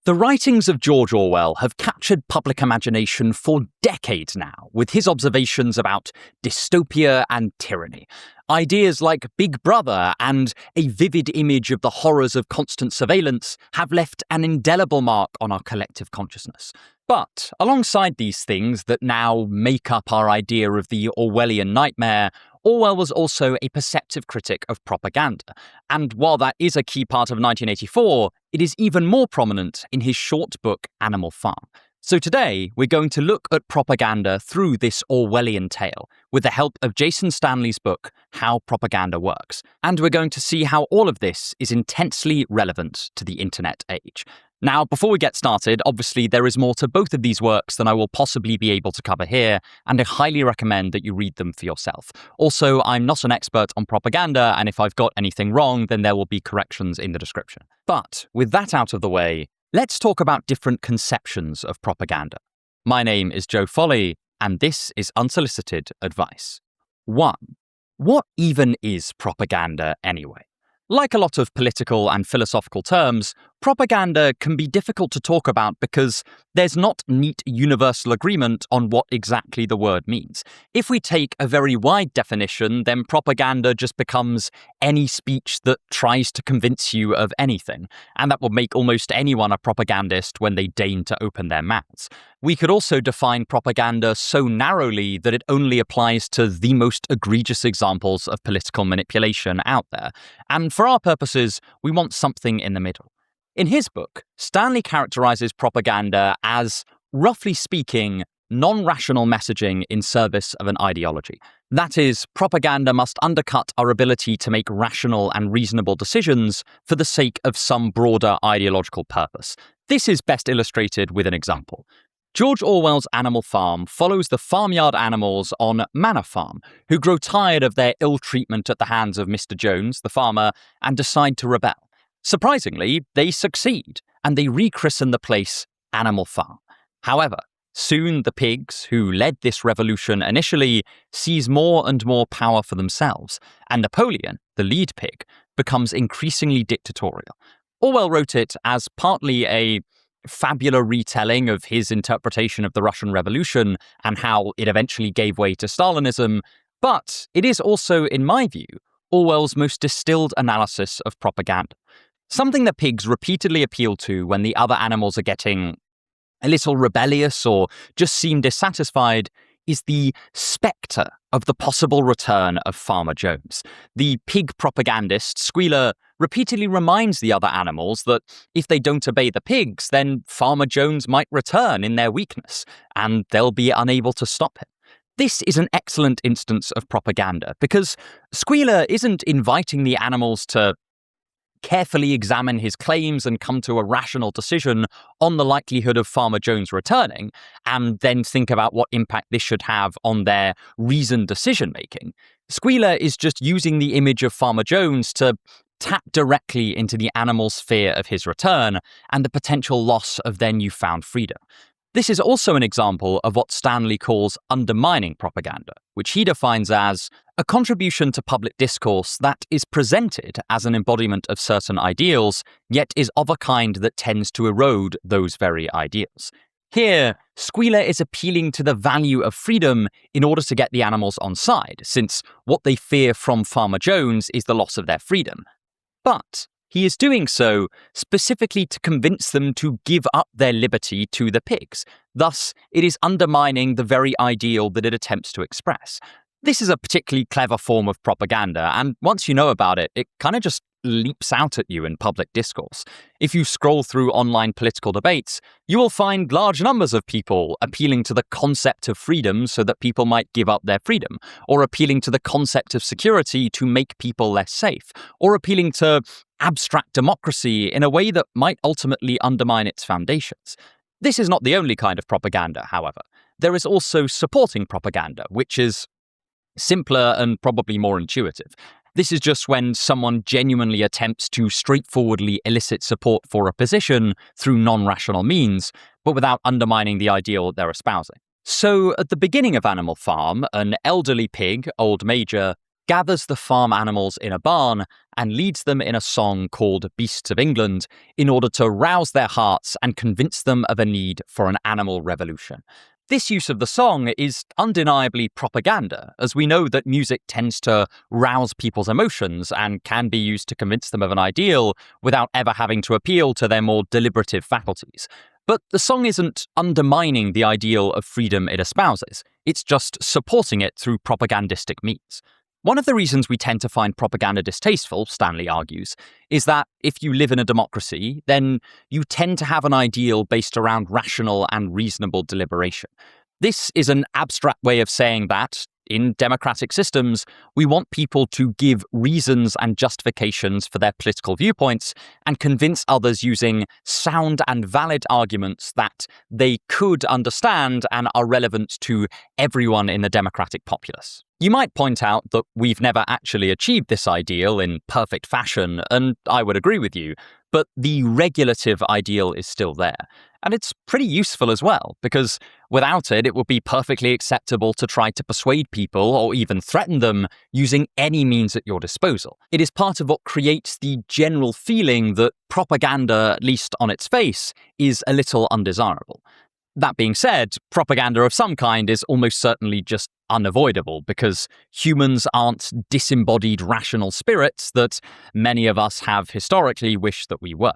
The writings of George Orwell have captured public imagination for decades now, with his observations about dystopia and tyranny. Ideas like Big Brother and a vivid image of the horrors of constant surveillance have left an indelible mark on our collective consciousness. But alongside these things that now make up our idea of the Orwellian nightmare, Orwell was also a perceptive critic of propaganda. And while that is a key part of 1984, it is even more prominent in his short book Animal Farm. So today, we're going to look at propaganda through this Orwellian tale, with the help of Jason Stanley's book, How Propaganda Works. And we're going to see how all of this is intensely relevant to the internet age. Now, before we get started, obviously there is more to both of these works than I will possibly be able to cover here, and I highly recommend that you read them for yourself. Also, I'm not an expert on propaganda, and if I've got anything wrong, then there will be corrections in the description. But with that out of the way, let's talk about different conceptions of propaganda. My name is Joe Foley, and this is Unsolicited Advice. 1. What even is propaganda anyway? Like a lot of political and philosophical terms, propaganda can be difficult to talk about because there's not neat universal agreement on what exactly the word means. If we take a very wide definition, then propaganda just becomes any speech that tries to convince you of anything, and that will make almost anyone a propagandist when they deign to open their mouths. We could also define propaganda so narrowly that it only applies to the most egregious examples of political manipulation out there. And for our purposes, we want something in the middle. In his book, Stanley characterizes propaganda as, roughly speaking, non-rational messaging in service of an ideology. That is, propaganda must undercut our ability to make rational and reasonable decisions for the sake of some broader ideological purpose. This is best illustrated with an example. George Orwell's Animal Farm follows the farmyard animals on Manor Farm, who grow tired of their ill treatment at the hands of Mr. Jones, the farmer, and decide to rebel. Surprisingly, they succeed, and they rechristen the place Animal Farm. However, soon the pigs, who led this revolution initially, seize more and more power for themselves, and Napoleon, the lead pig, becomes increasingly dictatorial. Orwell wrote it as partly a fabular retelling of his interpretation of the Russian Revolution and how it eventually gave way to Stalinism, but it is also, in my view, Orwell's most distilled analysis of propaganda. Something that pigs repeatedly appeal to when the other animals are getting a little rebellious or just seem dissatisfied is the spectre of the possible return of Farmer Jones. The pig propagandist, Squealer, repeatedly reminds the other animals that if they don't obey the pigs, then Farmer Jones might return in their weakness, and they'll be unable to stop him. This is an excellent instance of propaganda, because Squealer isn't inviting the animals to carefully examine his claims and come to a rational decision on the likelihood of Farmer Jones returning, and then think about what impact this should have on their reasoned decision-making. Squealer is just using the image of Farmer Jones to tap directly into the animals' fear of his return and the potential loss of their newfound freedom. This is also an example of what Stanley calls undermining propaganda, which he defines as a contribution to public discourse that is presented as an embodiment of certain ideals, yet is of a kind that tends to erode those very ideals. Here, Squealer is appealing to the value of freedom in order to get the animals on side, since what they fear from Farmer Jones is the loss of their freedom. But he is doing so specifically to convince them to give up their liberty to the pigs. Thus, it is undermining the very ideal that it attempts to express. This is a particularly clever form of propaganda, and once you know about it, it kind of just leaps out at you in public discourse. If you scroll through online political debates, you will find large numbers of people appealing to the concept of freedom so that people might give up their freedom, or appealing to the concept of security to make people less safe, or appealing to abstract democracy in a way that might ultimately undermine its foundations. This is not the only kind of propaganda, however. There is also supporting propaganda, which is simpler and probably more intuitive. This is just when someone genuinely attempts to straightforwardly elicit support for a position through non-rational means, but without undermining the ideal that they're espousing. So, at the beginning of Animal Farm, an elderly pig, Old Major, gathers the farm animals in a barn and leads them in a song called Beasts of England in order to rouse their hearts and convince them of a need for an animal revolution. This use of the song is undeniably propaganda, as we know that music tends to rouse people's emotions and can be used to convince them of an ideal without ever having to appeal to their more deliberative faculties. But the song isn't undermining the ideal of freedom it espouses, it's just supporting it through propagandistic means. One of the reasons we tend to find propaganda distasteful, Stanley argues, is that if you live in a democracy, then you tend to have an ideal based around rational and reasonable deliberation. This is an abstract way of saying that, in democratic systems, we want people to give reasons and justifications for their political viewpoints and convince others using sound and valid arguments that they could understand and are relevant to everyone in the democratic populace. You might point out that we've never actually achieved this ideal in perfect fashion, and I would agree with you, but the regulative ideal is still there. And it's pretty useful as well, because without it, it would be perfectly acceptable to try to persuade people or even threaten them using any means at your disposal. It is part of what creates the general feeling that propaganda, at least on its face, is a little undesirable. That being said, propaganda of some kind is almost certainly just unavoidable because humans aren't disembodied rational spirits that many of us have historically wished that we were.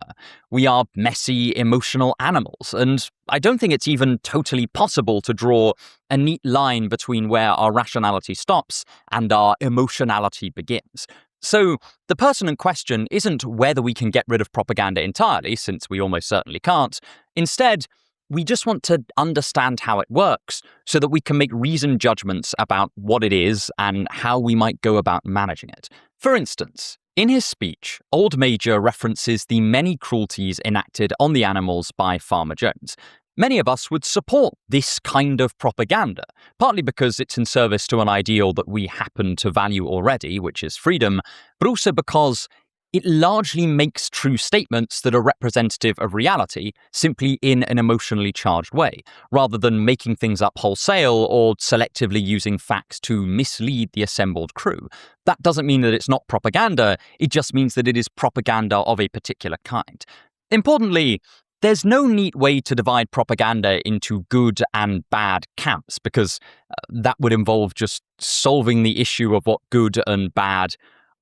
We are messy, emotional animals, and I don't think it's even totally possible to draw a neat line between where our rationality stops and our emotionality begins. So the pertinent question isn't whether we can get rid of propaganda entirely, since we almost certainly can't. Instead, we just want to understand how it works so that we can make reasoned judgments about what it is and how we might go about managing it. For instance, in his speech, Old Major references the many cruelties enacted on the animals by Farmer Jones. Many of us would support this kind of propaganda, partly because it's in service to an ideal that we happen to value already, which is freedom, but also because it largely makes true statements that are representative of reality simply in an emotionally charged way, rather than making things up wholesale or selectively using facts to mislead the assembled crew. That doesn't mean that it's not propaganda, it just means that it is propaganda of a particular kind. Importantly, there's no neat way to divide propaganda into good and bad camps, because that would involve just solving the issue of what good and bad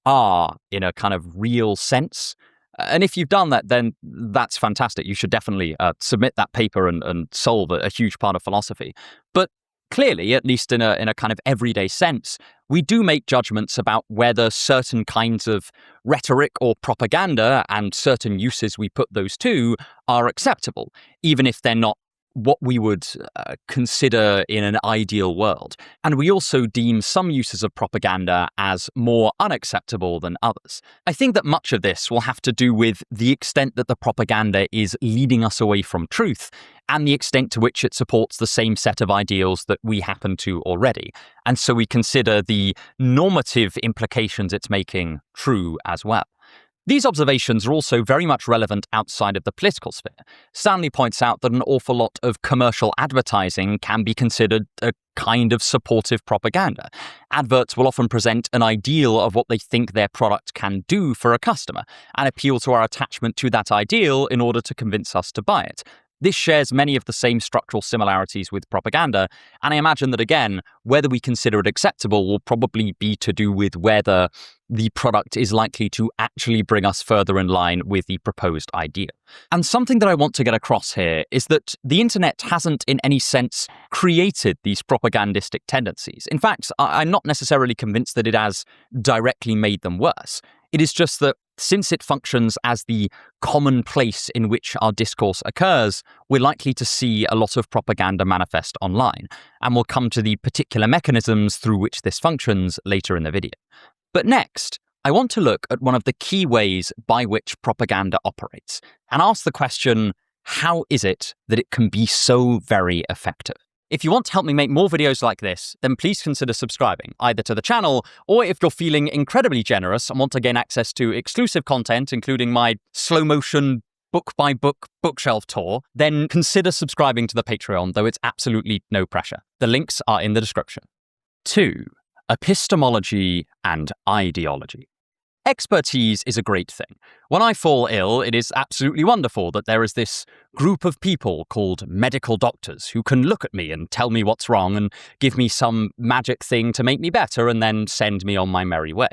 are in a kind of real sense. And if you've done that, then that's fantastic. You should definitely submit that paper and solve a huge part of philosophy. But clearly, at least in a kind of everyday sense, we do make judgments about whether certain kinds of rhetoric or propaganda and certain uses we put those to are acceptable, even if they're not what we would consider in an ideal world. And we also deem some uses of propaganda as more unacceptable than others. I think that much of this will have to do with the extent that the propaganda is leading us away from truth and the extent to which it supports the same set of ideals that we happen to already. And so we consider the normative implications it's making true as well. These observations are also very much relevant outside of the political sphere. Stanley points out that an awful lot of commercial advertising can be considered a kind of supportive propaganda. Adverts will often present an ideal of what they think their product can do for a customer and appeal to our attachment to that ideal in order to convince us to buy it. This shares many of the same structural similarities with propaganda, and I imagine that, again, whether we consider it acceptable will probably be to do with whether the product is likely to actually bring us further in line with the proposed idea. And something that I want to get across here is that the internet hasn't in any sense created these propagandistic tendencies. In fact, I'm not necessarily convinced that it has directly made them worse. It is just that since it functions as the common place in which our discourse occurs, we're likely to see a lot of propaganda manifest online, and we'll come to the particular mechanisms through which this functions later in the video. But next, I want to look at one of the key ways by which propaganda operates, and ask the question, how is it that it can be so very effective? If you want to help me make more videos like this, then please consider subscribing, either to the channel, or if you're feeling incredibly generous and want to gain access to exclusive content, including my slow-motion book-by-book bookshelf tour, then consider subscribing to the Patreon, though it's absolutely no pressure. The links are in the description. 2. Epistemology and Ideology. Expertise is a great thing. When I fall ill, it is absolutely wonderful that there is this group of people called medical doctors who can look at me and tell me what's wrong and give me some magic thing to make me better and then send me on my merry way.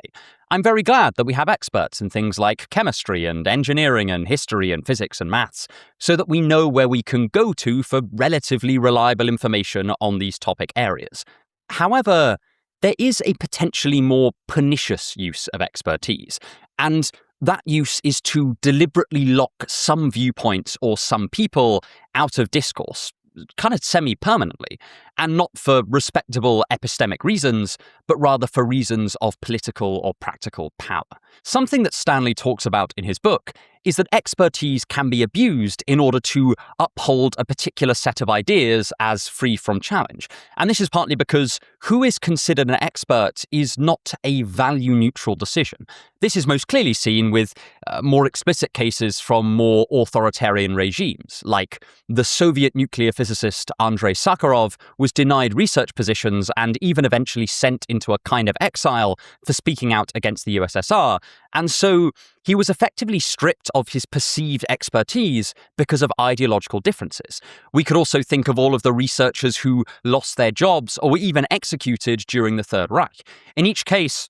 I'm very glad that we have experts in things like chemistry and engineering and history and physics and maths, so that we know where we can go to for relatively reliable information on these topic areas. However, there is a potentially more pernicious use of expertise, and that use is to deliberately lock some viewpoints or some people out of discourse, kind of semi-permanently, and not for respectable epistemic reasons, but rather for reasons of political or practical power. Something that Stanley talks about in his book is that expertise can be abused in order to uphold a particular set of ideas as free from challenge. And this is partly because who is considered an expert is not a value-neutral decision. This is most clearly seen with more explicit cases from more authoritarian regimes, like the Soviet nuclear physicist Andrei Sakharov was denied research positions and even eventually sent into a kind of exile for speaking out against the USSR, and so he was effectively stripped of his perceived expertise because of ideological differences. We could also think of all of the researchers who lost their jobs or were even executed during the Third Reich. In each case,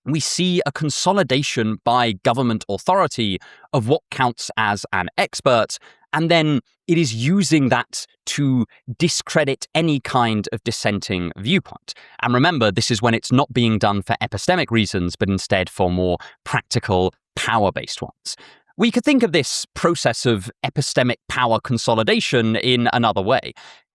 we see a consolidation by government authority of what counts as an expert, and then it is using that to discredit any kind of dissenting viewpoint. And remember, this is when it's not being done for epistemic reasons, but instead for more practical, power-based ones. We could think of this process of epistemic power consolidation in another way.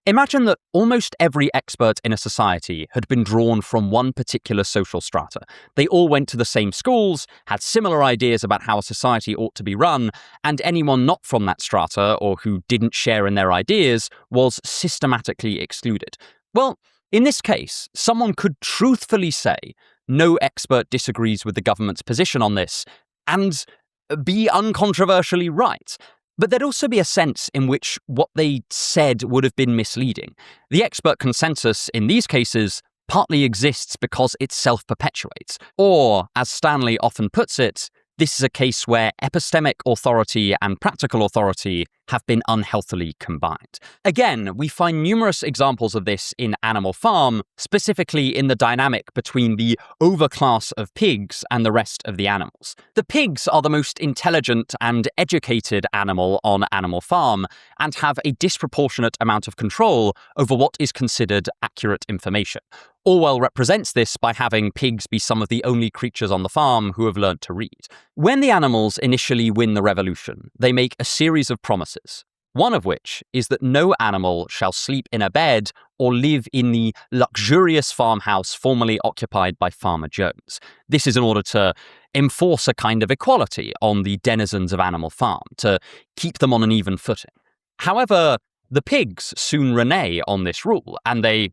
Imagine that almost every expert in a society had been drawn from one particular social strata. They all went to the same schools, had similar ideas about how a society ought to be run, and anyone not from that strata or who didn't share in their ideas was systematically excluded. Well, in this case, someone could truthfully say, no expert disagrees with the government's position on this, and be uncontroversially right. But there'd also be a sense in which what they said would have been misleading. The expert consensus in these cases partly exists because it self-perpetuates. Or, as Stanley often puts it, this is a case where epistemic authority and practical authority have been unhealthily combined. Again, we find numerous examples of this in Animal Farm, specifically in the dynamic between the overclass of pigs and the rest of the animals. The pigs are the most intelligent and educated animal on Animal Farm and have a disproportionate amount of control over what is considered accurate information. Orwell represents this by having pigs be some of the only creatures on the farm who have learnt to read. When the animals initially win the revolution, they make a series of promises, one of which is that no animal shall sleep in a bed or live in the luxurious farmhouse formerly occupied by Farmer Jones. This is in order to enforce a kind of equality on the denizens of Animal Farm, to keep them on an even footing. However, the pigs soon renege on this rule, and they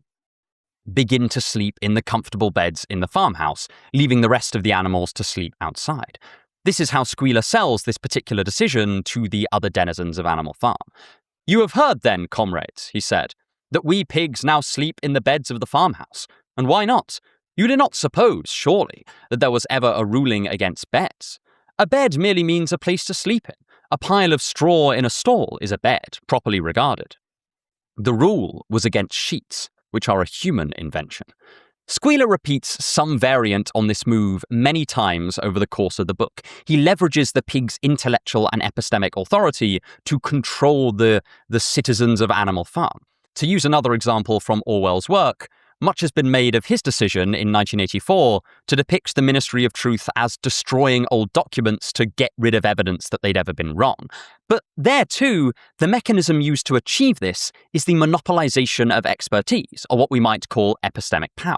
begin to sleep in the comfortable beds in the farmhouse, leaving the rest of the animals to sleep outside. This is how Squealer sells this particular decision to the other denizens of Animal Farm. "You have heard then, comrades," he said, "that we pigs now sleep in the beds of the farmhouse. And why not? You do not suppose, surely, that there was ever a ruling against beds. A bed merely means a place to sleep in. A pile of straw in a stall is a bed, properly regarded. The rule was against sheets, which are a human invention." Squealer repeats some variant on this move many times over the course of the book. He leverages the pig's intellectual and epistemic authority to control the citizens of Animal Farm. To use another example from Orwell's work, much has been made of his decision in 1984 to depict the Ministry of Truth as destroying old documents to get rid of evidence that they'd ever been wrong. But there too, the mechanism used to achieve this is the monopolization of expertise, or what we might call epistemic power.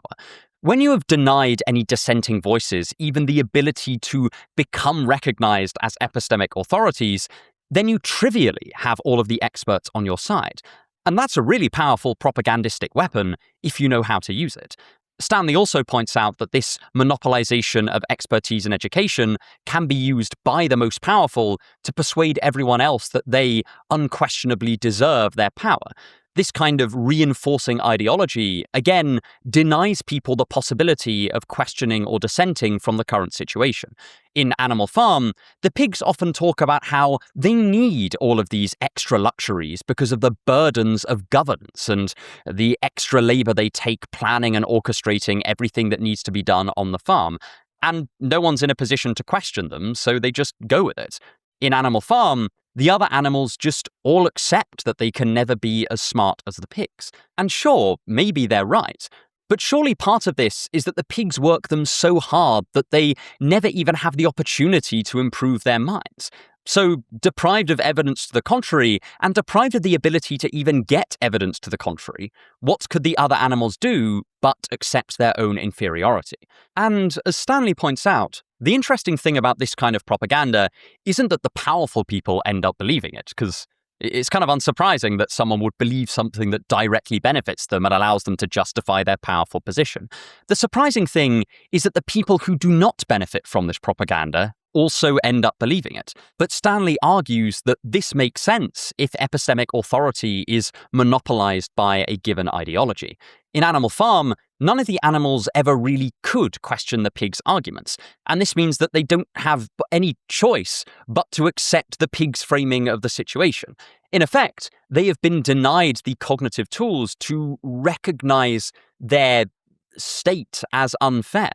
When you have denied any dissenting voices even the ability to become recognized as epistemic authorities, then you trivially have all of the experts on your side. And that's a really powerful propagandistic weapon if you know how to use it. Stanley also points out that this monopolization of expertise in education can be used by the most powerful to persuade everyone else that they unquestionably deserve their power. This kind of reinforcing ideology, again, denies people the possibility of questioning or dissenting from the current situation. In Animal Farm, the pigs often talk about how they need all of these extra luxuries because of the burdens of governance and the extra labor they take planning and orchestrating everything that needs to be done on the farm. And no one's in a position to question them, so they just go with it. In Animal Farm, the other animals just all accept that they can never be as smart as the pigs. And sure, maybe they're right. But surely part of this is that the pigs work them so hard that they never even have the opportunity to improve their minds. So, deprived of evidence to the contrary, and deprived of the ability to even get evidence to the contrary, what could the other animals do but accept their own inferiority? And as Stanley points out, the interesting thing about this kind of propaganda isn't that the powerful people end up believing it, because it's kind of unsurprising that someone would believe something that directly benefits them and allows them to justify their powerful position. The surprising thing is that the people who do not benefit from this propaganda also end up believing it. But Stanley argues that this makes sense if epistemic authority is monopolized by a given ideology. In Animal Farm, none of the animals ever really could question the pigs' arguments, and this means that they don't have any choice but to accept the pigs' framing of the situation. In effect, they have been denied the cognitive tools to recognize their state as unfair.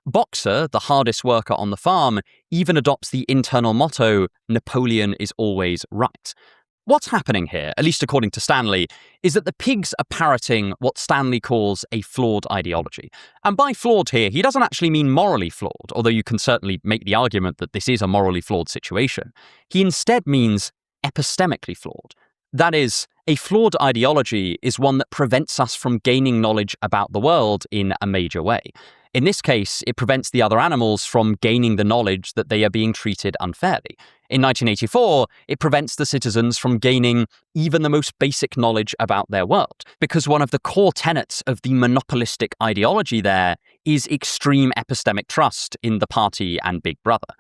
Boxer, the hardest worker on the farm, even adopts the internal motto, "Napoleon is always right." What's happening here, at least according to Stanley, is that the pigs are parroting what Stanley calls a flawed ideology. And by flawed here, he doesn't actually mean morally flawed, although you can certainly make the argument that this is a morally flawed situation. He instead means epistemically flawed. That is, a flawed ideology is one that prevents us from gaining knowledge about the world in a major way. In this case, it prevents the other animals from gaining the knowledge that they are being treated unfairly. In 1984, it prevents the citizens from gaining even the most basic knowledge about their world, because one of the core tenets of the monopolistic ideology there is extreme epistemic trust in the party and Big Brother.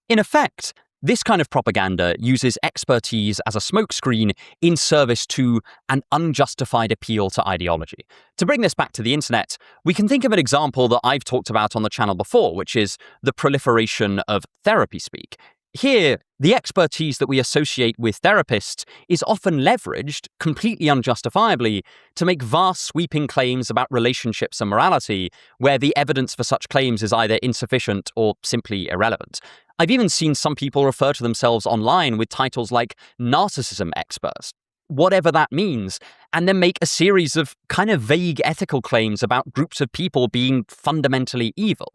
In effect, this kind of propaganda uses expertise as a smokescreen in service to an unjustified appeal to ideology. To bring this back to the internet, we can think of an example that I've talked about on the channel before, which is the proliferation of therapy speak. Here, the expertise that we associate with therapists is often leveraged, completely unjustifiably, to make vast sweeping claims about relationships and morality, where the evidence for such claims is either insufficient or simply irrelevant. I've even seen some people refer to themselves online with titles like narcissism experts, whatever that means, and then make a series of kind of vague ethical claims about groups of people being fundamentally evil.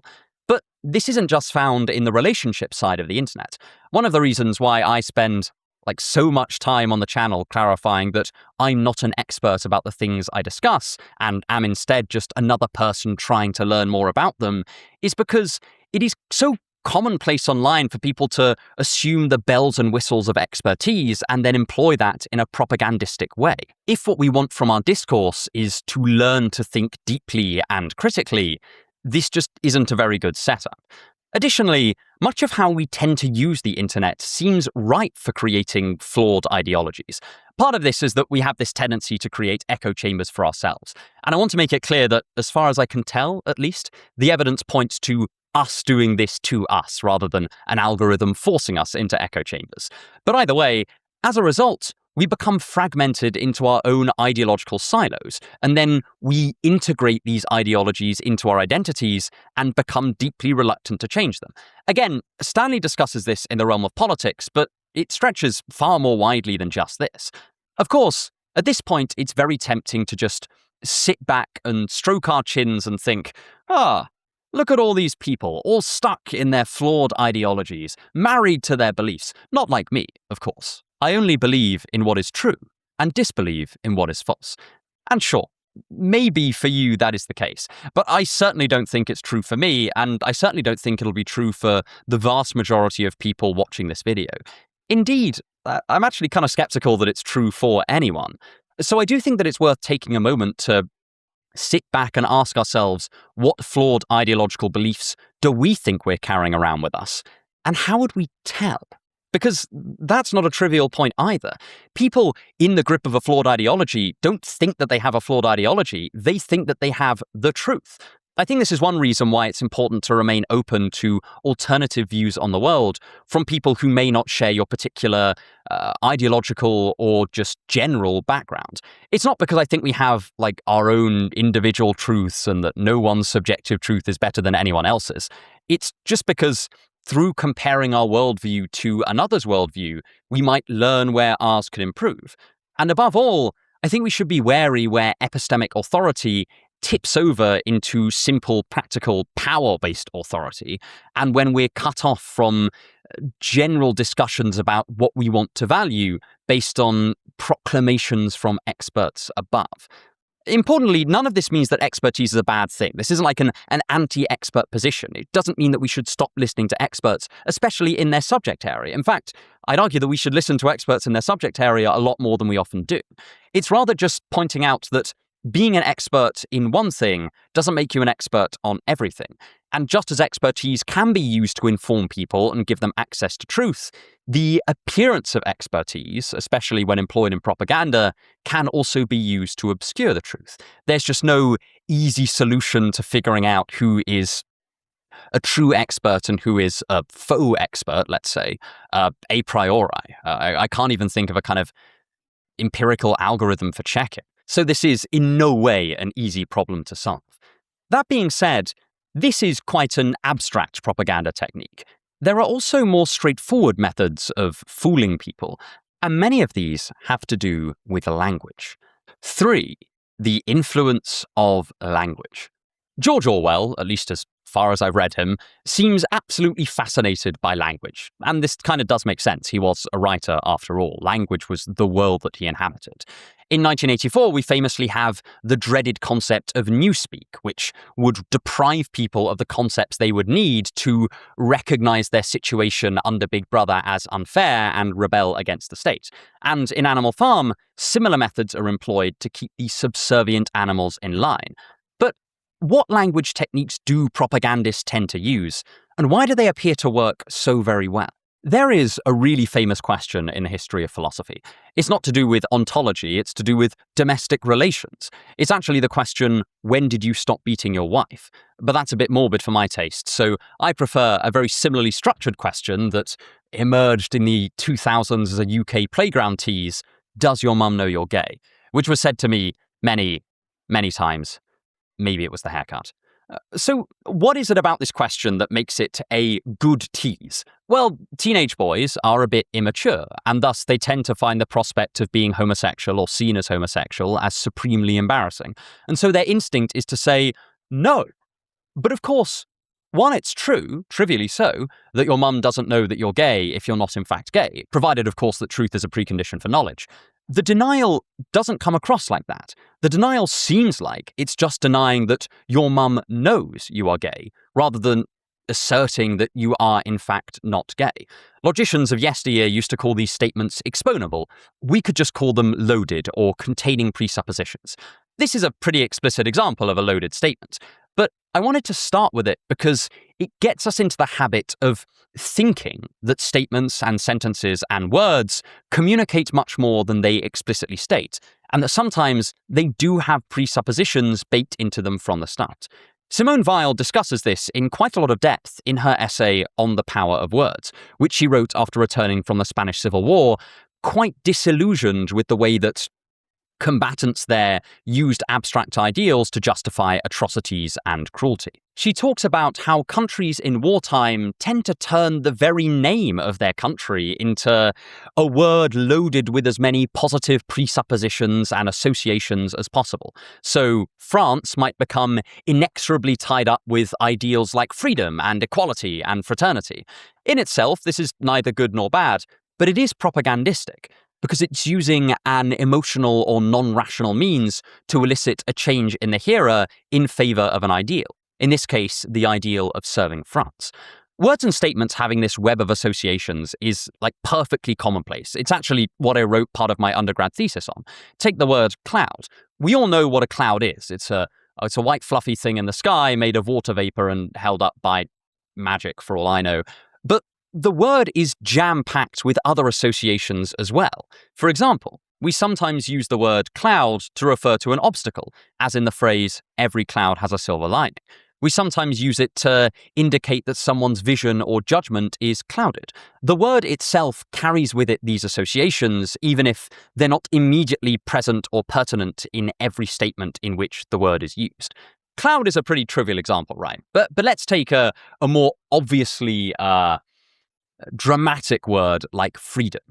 But this isn't just found in the relationship side of the internet. One of the reasons why I spend so much time on the channel clarifying that I'm not an expert about the things I discuss and am instead just another person trying to learn more about them is because it is so commonplace online for people to assume the bells and whistles of expertise and then employ that in a propagandistic way. If what we want from our discourse is to learn to think deeply and critically, this just isn't a very good setup. Additionally, much of how we tend to use the internet seems ripe for creating flawed ideologies. Part of this is that we have this tendency to create echo chambers for ourselves. And I want to make it clear that, as far as I can tell, at least, the evidence points to us doing this to us rather than an algorithm forcing us into echo chambers. But either way, as a result, we become fragmented into our own ideological silos, and then we integrate these ideologies into our identities and become deeply reluctant to change them. Again, Stanley discusses this in the realm of politics, but it stretches far more widely than just this. Of course, at this point, it's very tempting to just sit back and stroke our chins and think, look at all these people, all stuck in their flawed ideologies, married to their beliefs. Not like me, of course. I only believe in what is true and disbelieve in what is false. And sure, maybe for you that is the case, but I certainly don't think it's true for me, and I certainly don't think it'll be true for the vast majority of people watching this video. Indeed, I'm actually kind of skeptical that it's true for anyone. So I do think that it's worth taking a moment to sit back and ask ourselves, what flawed ideological beliefs do we think we're carrying around with us? And how would we tell? Because that's not a trivial point either. People in the grip of a flawed ideology don't think that they have a flawed ideology. They think that they have the truth. I think this is one reason why it's important to remain open to alternative views on the world from people who may not share your particular ideological or just general background. It's not because I think we have like our own individual truths and that no one's subjective truth is better than anyone else's. It's just because through comparing our worldview to another's worldview, we might learn where ours can improve. And above all, I think we should be wary where epistemic authority tips over into simple, practical, power-based authority, and when we're cut off from general discussions about what we want to value based on proclamations from experts above. Importantly, none of this means that expertise is a bad thing. This isn't like an anti-expert position. It doesn't mean that we should stop listening to experts, especially in their subject area. In fact, I'd argue that we should listen to experts in their subject area a lot more than we often do. It's rather just pointing out that being an expert in one thing doesn't make you an expert on everything. And just as expertise can be used to inform people and give them access to truth, the appearance of expertise, especially when employed in propaganda, can also be used to obscure the truth. There's just no easy solution to figuring out who is a true expert and who is a faux expert, let's say, a priori. I can't even think of a kind of empirical algorithm for checking. So this is in no way an easy problem to solve. That being said, this is quite an abstract propaganda technique. There are also more straightforward methods of fooling people, and many of these have to do with language. 3. The influence of language. George Orwell, at least as far as I've read him, seems absolutely fascinated by language. And this kind of does make sense. He was a writer after all. Language was the world that he inhabited. In 1984, we famously have the dreaded concept of newspeak, which would deprive people of the concepts they would need to recognize their situation under Big Brother as unfair and rebel against the state. And in Animal Farm, similar methods are employed to keep the subservient animals in line. But what language techniques do propagandists tend to use, and why do they appear to work so very well? There is a really famous question in the history of philosophy. It's not to do with ontology, it's to do with domestic relations. It's actually the question, when did you stop beating your wife? But that's a bit morbid for my taste, so I prefer a very similarly structured question that emerged in the 2000s as a UK playground tease, does your mum know you're gay? Which was said to me many, many times. Maybe it was the haircut. So what is it about this question that makes it a good tease? Well, teenage boys are a bit immature, and thus they tend to find the prospect of being homosexual or seen as homosexual as supremely embarrassing. And so their instinct is to say, no. But of course, one, it's true, trivially so, that your mum doesn't know that you're gay if you're not in fact gay, provided, of course, that truth is a precondition for knowledge. The denial doesn't come across like that. The denial seems like it's just denying that your mum knows you are gay, rather than asserting that you are in fact not gay. Logicians of yesteryear used to call these statements exponable. We could just call them loaded or containing presuppositions. This is a pretty explicit example of a loaded statement. But I wanted to start with it because it gets us into the habit of thinking that statements and sentences and words communicate much more than they explicitly state, and that sometimes they do have presuppositions baked into them from the start. Simone Weil discusses this in quite a lot of depth in her essay On the Power of Words, which she wrote after returning from the Spanish Civil War, quite disillusioned with the way that combatants there used abstract ideals to justify atrocities and cruelty. She talks about how countries in wartime tend to turn the very name of their country into a word loaded with as many positive presuppositions and associations as possible. So France might become inexorably tied up with ideals like freedom and equality and fraternity. In itself, this is neither good nor bad, but it is propagandistic, because it's using an emotional or non-rational means to elicit a change in the hearer in favor of an ideal. In this case, the ideal of serving France. Words and statements having this web of associations is like perfectly commonplace. It's actually what I wrote part of my undergrad thesis on. Take the word cloud. We all know what a cloud is. It's a white fluffy thing in the sky made of water vapor and held up by magic for all I know. But the word is jam-packed with other associations as well. For example, we sometimes use the word cloud to refer to an obstacle, as in the phrase, every cloud has a silver lining. We sometimes use it to indicate that someone's vision or judgment is clouded. The word itself carries with it these associations, even if they're not immediately present or pertinent in every statement in which the word is used. Cloud is a pretty trivial example, right? But let's take a more obviously dramatic word like freedom.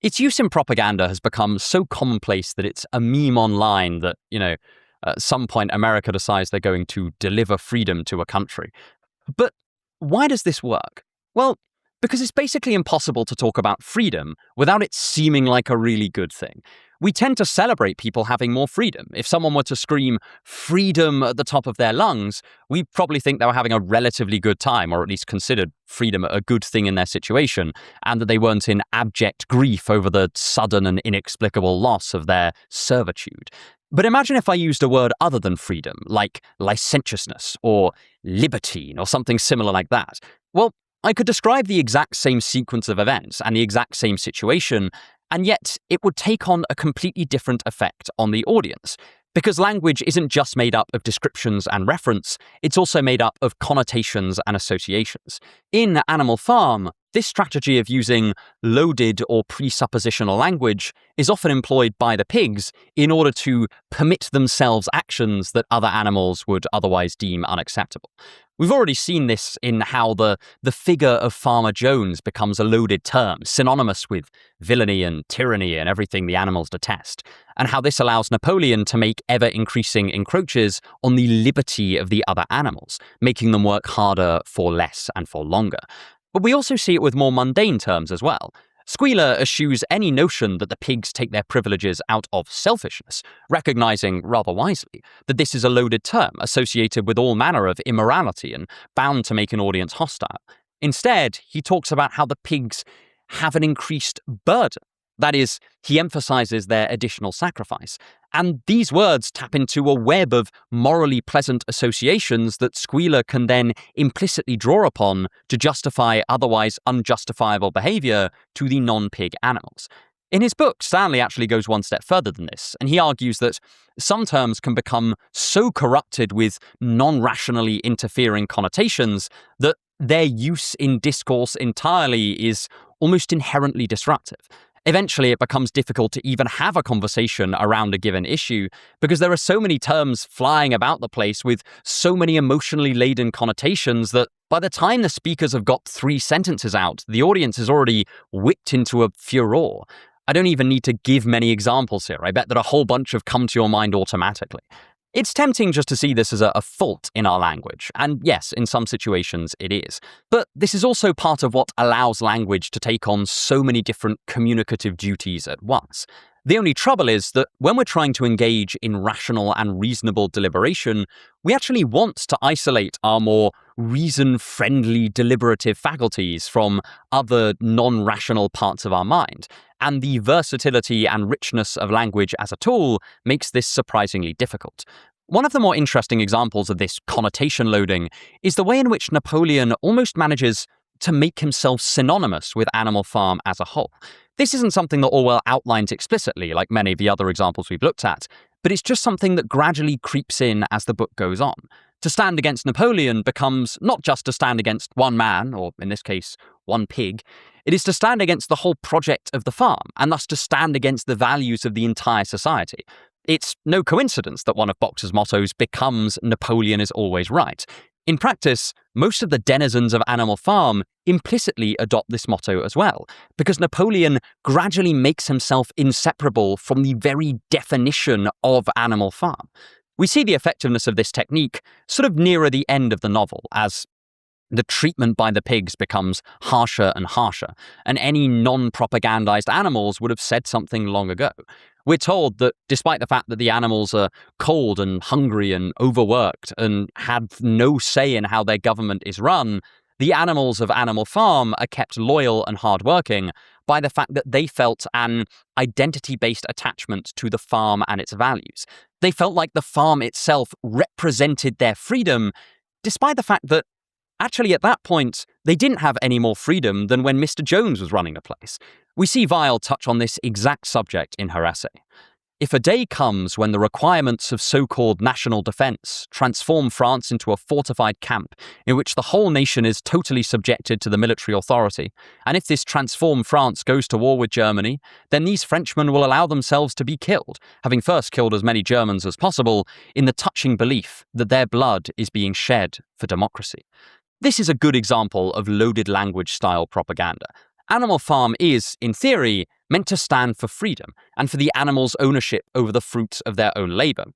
Its use in propaganda has become so commonplace that it's a meme online that, at some point America decides they're going to deliver freedom to a country. But why does this work? Well, because it's basically impossible to talk about freedom without it seeming like a really good thing. We tend to celebrate people having more freedom. If someone were to scream freedom at the top of their lungs, we'd probably think they were having a relatively good time, or at least considered freedom a good thing in their situation, and that they weren't in abject grief over the sudden and inexplicable loss of their servitude. But imagine if I used a word other than freedom, like licentiousness or libertine or something similar like that. Well, I could describe the exact same sequence of events and the exact same situation, and yet it would take on a completely different effect on the audience. Because language isn't just made up of descriptions and reference, it's also made up of connotations and associations. In Animal Farm, this strategy of using loaded or presuppositional language is often employed by the pigs in order to permit themselves actions that other animals would otherwise deem unacceptable. We've already seen this in how the figure of Farmer Jones becomes a loaded term, synonymous with villainy and tyranny and everything the animals detest, and how this allows Napoleon to make ever-increasing encroaches on the liberty of the other animals, making them work harder for less and for longer. But we also see it with more mundane terms as well. Squealer eschews any notion that the pigs take their privileges out of selfishness, recognizing, rather wisely, that this is a loaded term associated with all manner of immorality and bound to make an audience hostile. Instead, he talks about how the pigs have an increased burden. That is, he emphasizes their additional sacrifice. And these words tap into a web of morally pleasant associations that Squealer can then implicitly draw upon to justify otherwise unjustifiable behavior to the non-pig animals. In his book, Stanley actually goes one step further than this, and he argues that some terms can become so corrupted with non-rationally interfering connotations that their use in discourse entirely is almost inherently disruptive. Eventually, it becomes difficult to even have a conversation around a given issue because there are so many terms flying about the place with so many emotionally laden connotations that by the time the speakers have got 3 sentences out, the audience is already whipped into a furore. I don't even need to give many examples here. I bet that a whole bunch have come to your mind automatically. It's tempting just to see this as a fault in our language, and yes, in some situations it is. But this is also part of what allows language to take on so many different communicative duties at once. The only trouble is that when we're trying to engage in rational and reasonable deliberation, we actually want to isolate our more reason-friendly deliberative faculties from other non-rational parts of our mind. And the versatility and richness of language as a tool makes this surprisingly difficult. One of the more interesting examples of this connotation loading is the way in which Napoleon almost manages to make himself synonymous with Animal Farm as a whole. This isn't something that Orwell outlines explicitly, like many of the other examples we've looked at, but it's just something that gradually creeps in as the book goes on. To stand against Napoleon becomes not just to stand against one man, or in this case, one pig. It is to stand against the whole project of the farm, and thus to stand against the values of the entire society. It's no coincidence that one of Boxer's mottos becomes "Napoleon is always right." In practice, most of the denizens of Animal Farm implicitly adopt this motto as well, because Napoleon gradually makes himself inseparable from the very definition of Animal Farm. We see the effectiveness of this technique sort of nearer the end of the novel, as the treatment by the pigs becomes harsher and harsher, and any non-propagandized animals would have said something long ago. We're told that despite the fact that the animals are cold and hungry and overworked and have no say in how their government is run, the animals of Animal Farm are kept loyal and hardworking by the fact that they felt an identity-based attachment to the farm and its values. They felt like the farm itself represented their freedom, despite the fact that Actually, at that point, they didn't have any more freedom than when Mr. Jones was running the place. We see Weil touch on this exact subject in her essay. If a day comes when the requirements of so-called national defense transform France into a fortified camp in which the whole nation is totally subjected to the military authority, and if this transformed France goes to war with Germany, then these Frenchmen will allow themselves to be killed, having first killed as many Germans as possible, in the touching belief that their blood is being shed for democracy. This is a good example of loaded language-style propaganda. Animal Farm is, in theory, meant to stand for freedom and for the animals' ownership over the fruits of their own labour.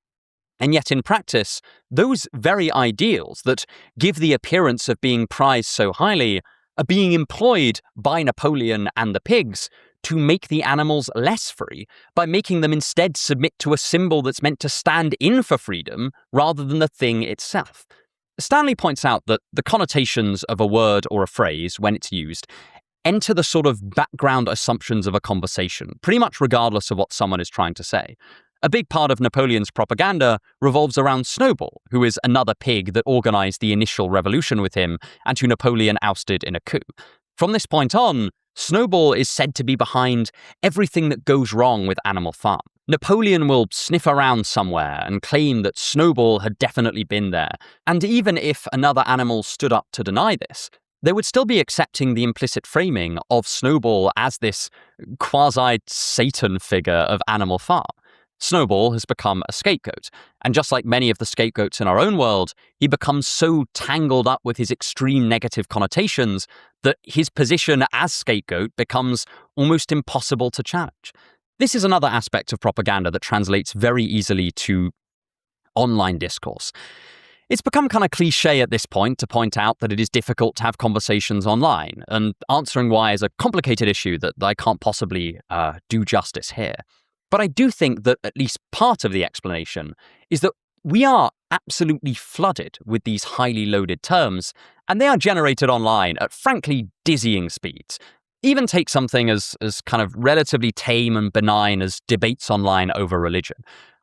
And yet in practice, those very ideals that give the appearance of being prized so highly are being employed by Napoleon and the pigs to make the animals less free by making them instead submit to a symbol that's meant to stand in for freedom rather than the thing itself. Stanley points out that the connotations of a word or a phrase, when it's used, enter the sort of background assumptions of a conversation, pretty much regardless of what someone is trying to say. A big part of Napoleon's propaganda revolves around Snowball, who is another pig that organized the initial revolution with him and who Napoleon ousted in a coup. From this point on, Snowball is said to be behind everything that goes wrong with Animal Farm. Napoleon will sniff around somewhere and claim that Snowball had definitely been there, and even if another animal stood up to deny this, they would still be accepting the implicit framing of Snowball as this quasi-Satan figure of Animal Farm. Snowball has become a scapegoat, and just like many of the scapegoats in our own world, he becomes so tangled up with his extreme negative connotations that his position as scapegoat becomes almost impossible to challenge. This is another aspect of propaganda that translates very easily to online discourse. It's become kind of cliche at this point to point out that it is difficult to have conversations online, and answering why is a complicated issue that I can't possibly do justice here. But I do think that at least part of the explanation is that we are absolutely flooded with these highly loaded terms, and they are generated online at frankly dizzying speeds. Even take something as kind of relatively tame and benign as debates online over religion.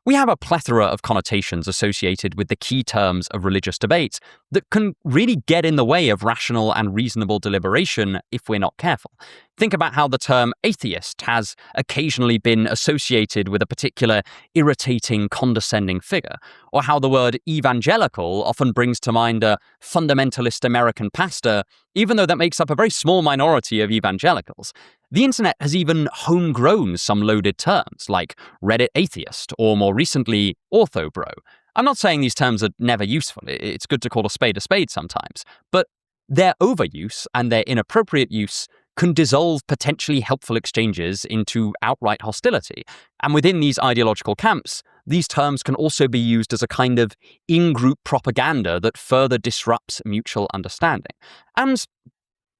We have a plethora of connotations associated with the key terms of religious debate that can really get in the way of rational and reasonable deliberation if we're not careful. Think about how the term atheist has occasionally been associated with a particular irritating, condescending figure, or how the word evangelical often brings to mind a fundamentalist American pastor, even though that makes up a very small minority of evangelicals. The internet has even homegrown some loaded terms, like Reddit atheist, or more recently, orthobro. I'm not saying these terms are never useful. It's good to call a spade sometimes. But their overuse and their inappropriate use can dissolve potentially helpful exchanges into outright hostility. And within these ideological camps, these terms can also be used as a kind of in-group propaganda that further disrupts mutual understanding. And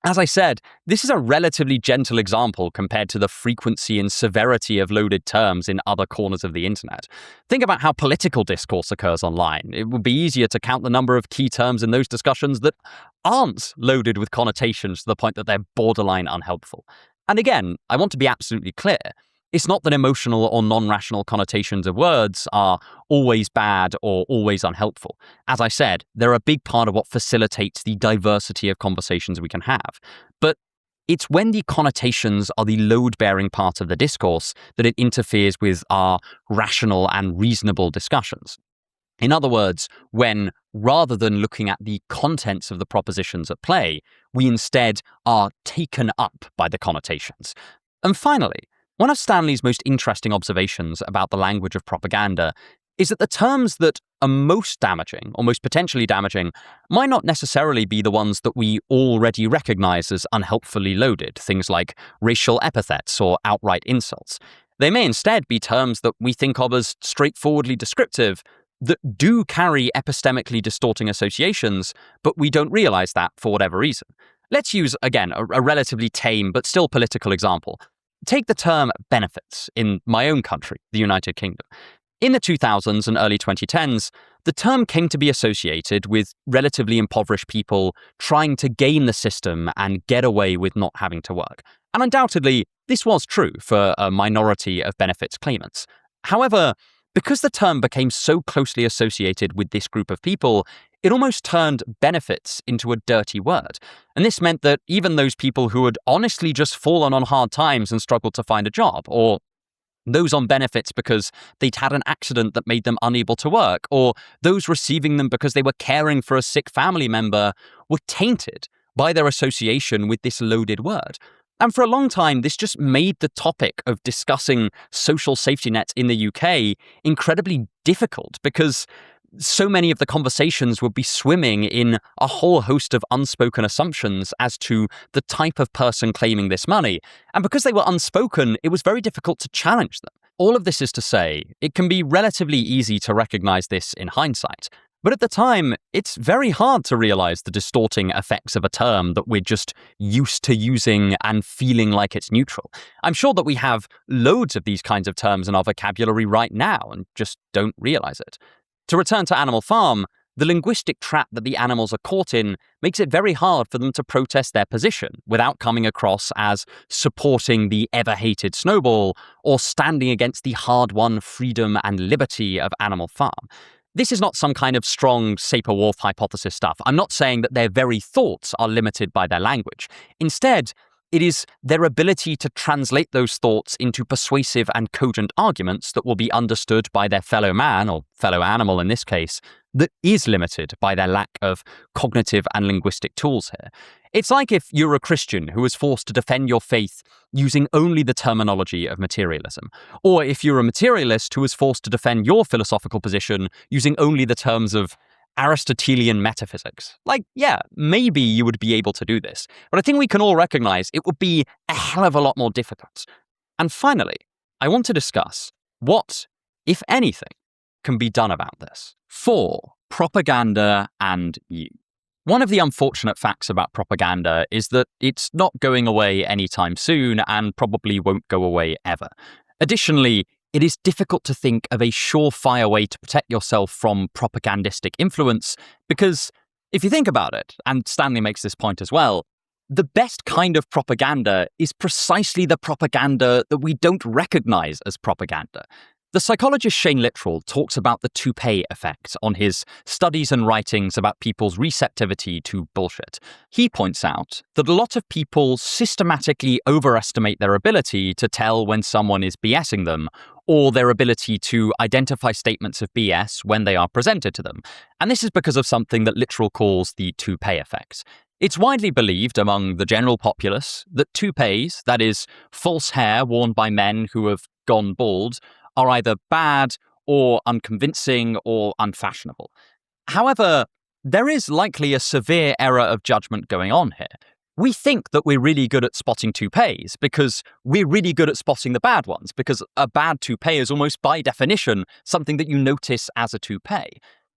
as I said, this is a relatively gentle example compared to the frequency and severity of loaded terms in other corners of the internet. Think about how political discourse occurs online. It would be easier to count the number of key terms in those discussions that aren't loaded with connotations to the point that they're borderline unhelpful. And again, I want to be absolutely clear. It's not that emotional or non-rational connotations of words are always bad or always unhelpful. As I said, they're a big part of what facilitates the diversity of conversations we can have. But it's when the connotations are the load-bearing part of the discourse that it interferes with our rational and reasonable discussions. In other words, when, rather than looking at the contents of the propositions at play, we instead are taken up by the connotations. And finally, one of Stanley's most interesting observations about the language of propaganda is that the terms that are most damaging, or most potentially damaging, might not necessarily be the ones that we already recognize as unhelpfully loaded, things like racial epithets or outright insults. They may instead be terms that we think of as straightforwardly descriptive, that do carry epistemically distorting associations, but we don't realize that for whatever reason. Let's use, again, a relatively tame but still political example. Take the term benefits in my own country, the United Kingdom. In the 2000s and early 2010s, the term came to be associated with relatively impoverished people trying to game the system and get away with not having to work. And undoubtedly, this was true for a minority of benefits claimants. However, because the term became so closely associated with this group of people, it almost turned benefits into a dirty word. And this meant that even those people who had honestly just fallen on hard times and struggled to find a job, or those on benefits because they'd had an accident that made them unable to work, or those receiving them because they were caring for a sick family member, were tainted by their association with this loaded word. And for a long time, this just made the topic of discussing social safety nets in the UK incredibly difficult, because so many of the conversations would be swimming in a whole host of unspoken assumptions as to the type of person claiming this money. And because they were unspoken, it was very difficult to challenge them. All of this is to say, it can be relatively easy to recognize this in hindsight. But at the time, it's very hard to realize the distorting effects of a term that we're just used to using and feeling like it's neutral. I'm sure that we have loads of these kinds of terms in our vocabulary right now and just don't realize it. To return to Animal Farm, the linguistic trap that the animals are caught in makes it very hard for them to protest their position without coming across as supporting the ever-hated Snowball or standing against the hard-won freedom and liberty of Animal Farm. This is not some kind of strong Sapir-Whorf hypothesis stuff. I'm not saying that their very thoughts are limited by their language. Instead, it is their ability to translate those thoughts into persuasive and cogent arguments that will be understood by their fellow man, or fellow animal in this case, that is limited by their lack of cognitive and linguistic tools here. It's like if you're a Christian who is forced to defend your faith using only the terminology of materialism, or if you're a materialist who is forced to defend your philosophical position using only the terms of Aristotelian metaphysics. Like, yeah, maybe you would be able to do this, but I think we can all recognize it would be a hell of a lot more difficult. And finally, I want to discuss what, if anything, can be done about this. 4. Propaganda and you. One of the unfortunate facts about propaganda is that it's not going away anytime soon and probably won't go away ever. Additionally, it is difficult to think of a surefire way to protect yourself from propagandistic influence because, if you think about it, and Stanley makes this point as well, the best kind of propaganda is precisely the propaganda that we don't recognize as propaganda. The psychologist Shane Littrell talks about the toupee effect on his studies and writings about people's receptivity to bullshit. He points out that a lot of people systematically overestimate their ability to tell when someone is BSing them, or their ability to identify statements of BS when they are presented to them. And this is because of something that Littrell calls the toupee effect. It's widely believed among the general populace that toupees, that is, false hair worn by men who have gone bald, are either bad or unconvincing or unfashionable. However, there is likely a severe error of judgment going on here. We think that we're really good at spotting toupees because we're really good at spotting the bad ones, because a bad toupee is almost by definition something that you notice as a toupee.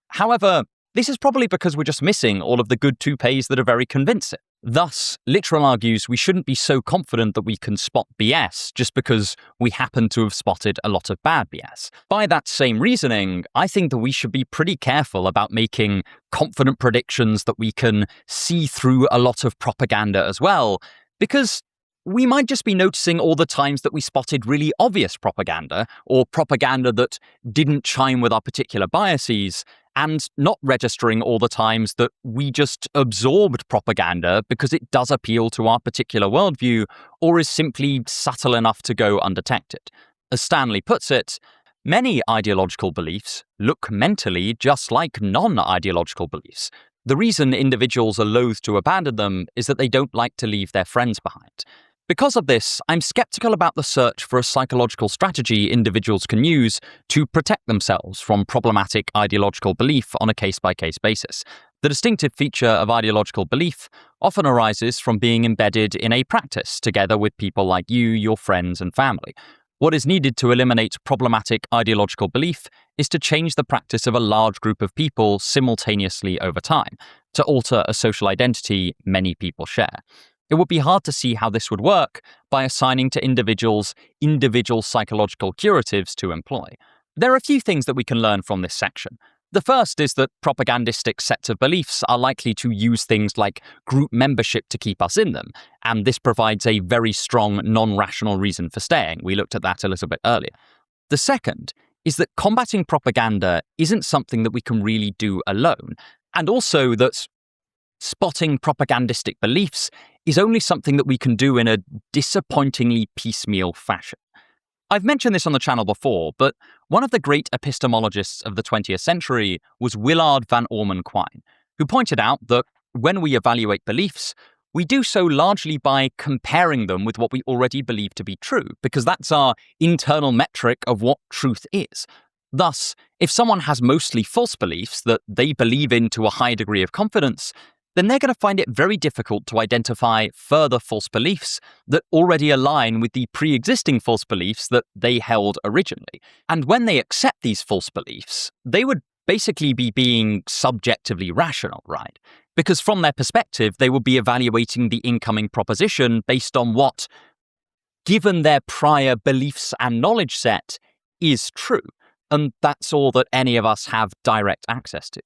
However, this is probably because we're just missing all of the good toupees that are very convincing. Thus, Littrell argues we shouldn't be so confident that we can spot BS just because we happen to have spotted a lot of bad BS. By that same reasoning, I think that we should be pretty careful about making confident predictions that we can see through a lot of propaganda as well, because we might just be noticing all the times that we spotted really obvious propaganda, or propaganda that didn't chime with our particular biases, and not registering all the times that we just absorbed propaganda because it does appeal to our particular worldview, or is simply subtle enough to go undetected. As Stanley puts it, many ideological beliefs look mentally just like non-ideological beliefs. The reason individuals are loath to abandon them is that they don't like to leave their friends behind. Because of this, I'm skeptical about the search for a psychological strategy individuals can use to protect themselves from problematic ideological belief on a case-by-case basis. The distinctive feature of ideological belief often arises from being embedded in a practice together with people like you, your friends, and family. What is needed to eliminate problematic ideological belief is to change the practice of a large group of people simultaneously over time, to alter a social identity many people share. It would be hard to see how this would work by assigning to individuals individual psychological curatives to employ. There are a few things that we can learn from this section. The first is that propagandistic sets of beliefs are likely to use things like group membership to keep us in them, and this provides a very strong non-rational reason for staying. We looked at that a little bit earlier. The second is that combating propaganda isn't something that we can really do alone. and also that spotting propagandistic beliefs is only something that we can do in a disappointingly piecemeal fashion. I've mentioned this on the channel before, but one of the great epistemologists of the 20th century was Willard van Orman Quine, who pointed out that when we evaluate beliefs, we do so largely by comparing them with what we already believe to be true, because that's our internal metric of what truth is. Thus, if someone has mostly false beliefs that they believe in to a high degree of confidence, then they're going to find it very difficult to identify further false beliefs that already align with the pre-existing false beliefs that they held originally. And when they accept these false beliefs, they would basically be being subjectively rational, right? Because from their perspective, they would be evaluating the incoming proposition based on what, given their prior beliefs and knowledge set, is true. And that's all that any of us have direct access to.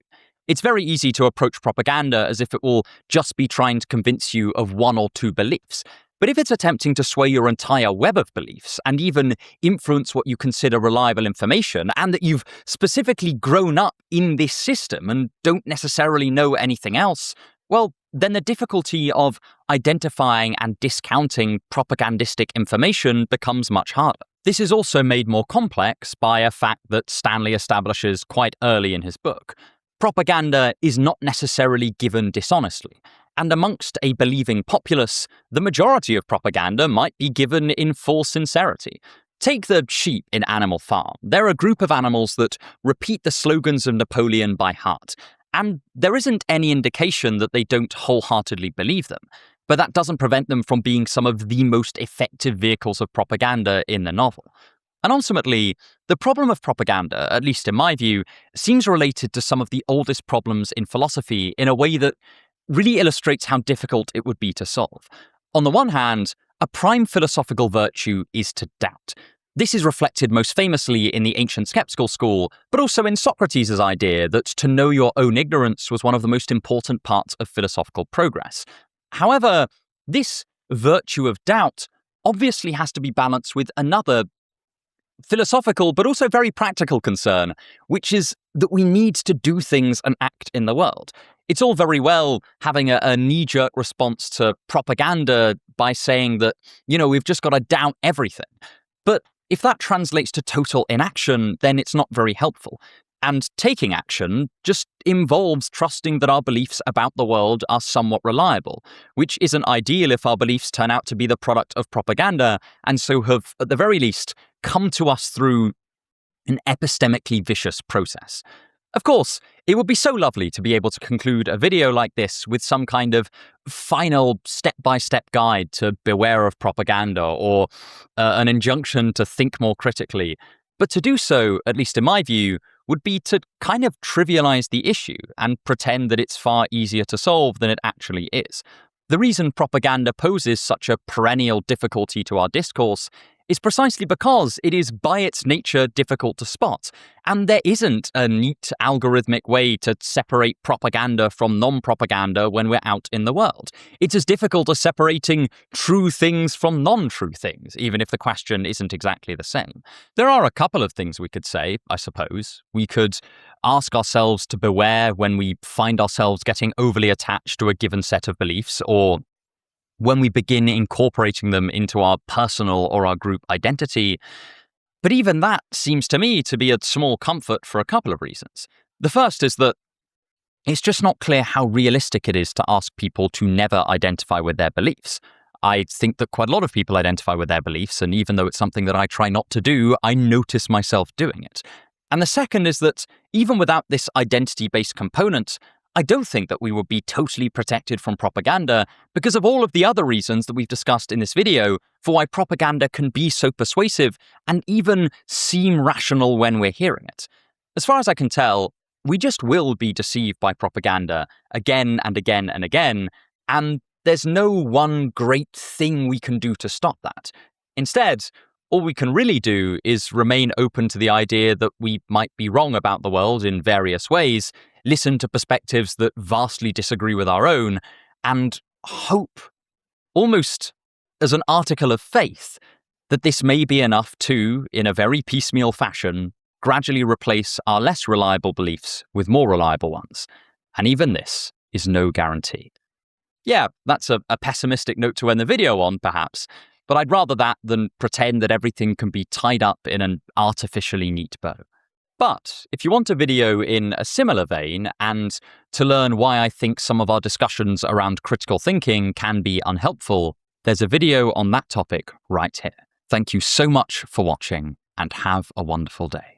It's very easy to approach propaganda as if it will just be trying to convince you of one or two beliefs. But if it's attempting to sway your entire web of beliefs and even influence what you consider reliable information, and that you've specifically grown up in this system and don't necessarily know anything else, well, then the difficulty of identifying and discounting propagandistic information becomes much harder. This is also made more complex by a fact that Stanley establishes quite early in his book. Propaganda is not necessarily given dishonestly, and amongst a believing populace, the majority of propaganda might be given in full sincerity. Take the sheep in Animal Farm. They're a group of animals that repeat the slogans of Napoleon by heart, and there isn't any indication that they don't wholeheartedly believe them. But that doesn't prevent them from being some of the most effective vehicles of propaganda in the novel. And ultimately, the problem of propaganda, at least in my view, seems related to some of the oldest problems in philosophy in a way that really illustrates how difficult it would be to solve. On the one hand, a prime philosophical virtue is to doubt. This is reflected most famously in the ancient skeptical school, but also in Socrates' idea that to know your own ignorance was one of the most important parts of philosophical progress. However, this virtue of doubt obviously has to be balanced with another philosophical but also very practical concern, which is that we need to do things and act in the world. It's all very well having a knee-jerk response to propaganda by saying that, we've just got to doubt everything. But if that translates to total inaction, then it's not very helpful. And taking action just involves trusting that our beliefs about the world are somewhat reliable, which isn't ideal if our beliefs turn out to be the product of propaganda, and so have, at the very least, come to us through an epistemically vicious process. Of course, it would be so lovely to be able to conclude a video like this with some kind of final step-by-step guide to beware of propaganda or an injunction to think more critically. But to do so, at least in my view, would be to kind of trivialize the issue and pretend that it's far easier to solve than it actually is. The reason propaganda poses such a perennial difficulty to our discourse is precisely because it is by its nature difficult to spot, and there isn't a neat algorithmic way to separate propaganda from non-propaganda when we're out in the world. It's as difficult as separating true things from non-true things, even if the question isn't exactly the same. There are a couple of things we could say, I suppose. We could ask ourselves to beware when we find ourselves getting overly attached to a given set of beliefs, or when we begin incorporating them into our personal or our group identity. But even that seems to me to be a small comfort for a couple of reasons. The first is that it's just not clear how realistic it is to ask people to never identify with their beliefs. I think that quite a lot of people identify with their beliefs, and even though it's something that I try not to do, I notice myself doing it. And the second is that even without this identity-based component, I don't think that we would be totally protected from propaganda because of all of the other reasons that we've discussed in this video for why propaganda can be so persuasive and even seem rational when we're hearing it. As far as I can tell, we just will be deceived by propaganda again and again and again, and there's no one great thing we can do to stop that. Instead, all we can really do is remain open to the idea that we might be wrong about the world in various ways, listen to perspectives that vastly disagree with our own, and hope, almost as an article of faith, that this may be enough to, in a very piecemeal fashion, gradually replace our less reliable beliefs with more reliable ones. And even this is no guarantee. Yeah, that's a pessimistic note to end the video on, perhaps, but I'd rather that than pretend that everything can be tied up in an artificially neat bow. But if you want a video in a similar vein and to learn why I think some of our discussions around critical thinking can be unhelpful, there's a video on that topic right here. Thank you so much for watching and have a wonderful day.